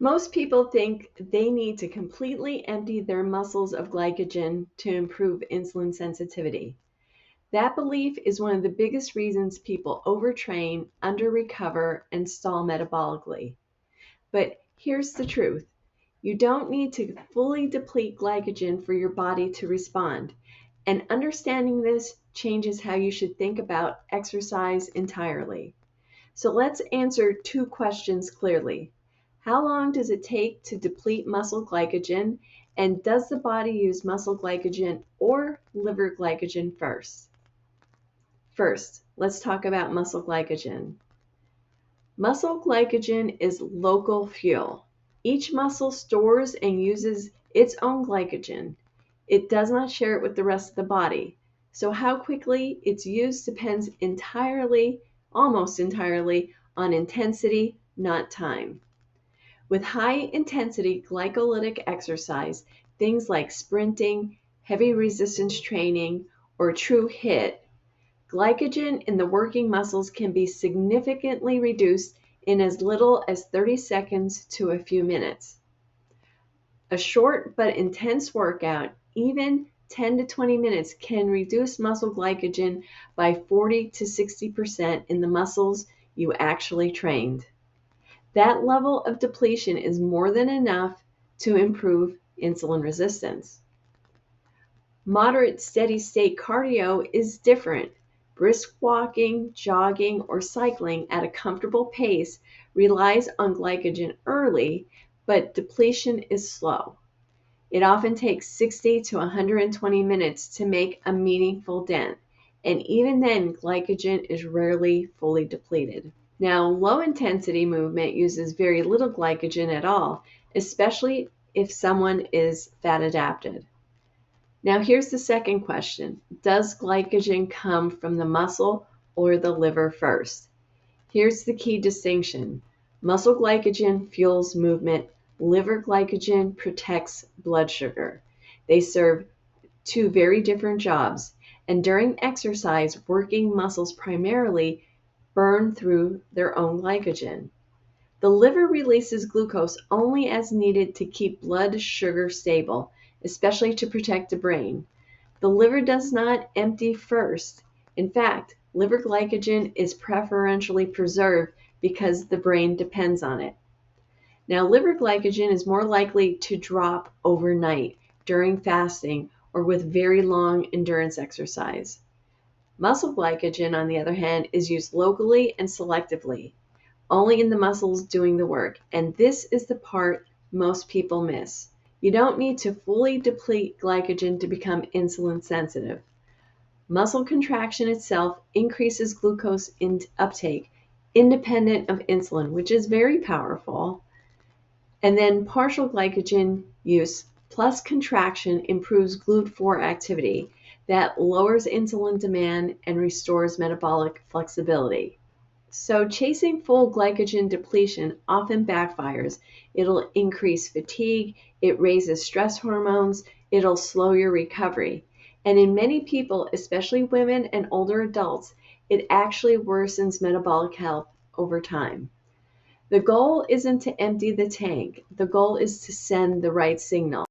Most people think they need to completely empty their muscles of glycogen to improve insulin sensitivity. That belief is one of the biggest reasons people overtrain, under-recover, and stall metabolically. But here's the truth. You don't need to fully deplete glycogen for your body to respond. And understanding this changes how you should think about exercise entirely. So let's answer two questions clearly. How long does it take to deplete muscle glycogen? And does the body use muscle glycogen or liver glycogen first? First, let's talk about muscle glycogen. Muscle glycogen is local fuel. Each muscle stores and uses its own glycogen. It does not share it with the rest of the body. So how quickly it's used depends entirely, almost entirely, on intensity, not time. With high intensity glycolytic exercise, things like sprinting, heavy resistance training, or true HIIT, glycogen in the working muscles can be significantly reduced in as little as 30 seconds to a few minutes. A short but intense workout, even 10 to 20 minutes, can reduce muscle glycogen by 40 to 60% in the muscles you actually trained. That level of depletion is more than enough to improve insulin resistance. Moderate steady-state cardio is different. Brisk walking, jogging, or cycling at a comfortable pace relies on glycogen early, but depletion is slow. It often takes 60 to 120 minutes to make a meaningful dent, and even then, glycogen is rarely fully depleted. Now, low-intensity movement uses very little glycogen at all, especially if someone is fat-adapted. Now here's the second question. Does glycogen come from the muscle or the liver first? Here's the key distinction. Muscle glycogen fuels movement. Liver glycogen protects blood sugar. They serve two very different jobs. And during exercise, working muscles primarily burn through their own glycogen. The liver releases glucose only as needed to keep blood sugar stable, especially to protect the brain. The liver does not empty first. In fact, liver glycogen is preferentially preserved because the brain depends on it. Now, liver glycogen is more likely to drop overnight during fasting or with very long endurance exercise. Muscle glycogen, on the other hand, is used locally and selectively, only in the muscles doing the work, and this is the part most people miss. You don't need to fully deplete glycogen to become insulin sensitive. Muscle contraction itself increases glucose uptake independent of insulin, which is very powerful. And then partial glycogen use plus contraction improves GLUT4 activity that lowers insulin demand and restores metabolic flexibility. So chasing full glycogen depletion often backfires. It'll increase fatigue, it raises stress hormones, it'll slow your recovery. And in many people, especially women and older adults, it actually worsens metabolic health over time. The goal isn't to empty the tank. The goal is to send the right signal,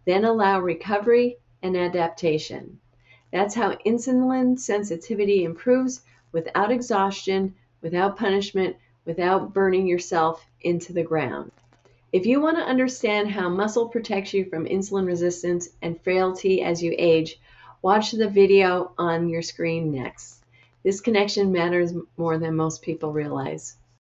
then allow recovery and adaptation. That's how insulin sensitivity improves without exhaustion, without punishment, without burning yourself into the ground. If you want to understand how muscle protects you from insulin resistance and frailty as you age, watch the video on your screen next. This connection matters more than most people realize.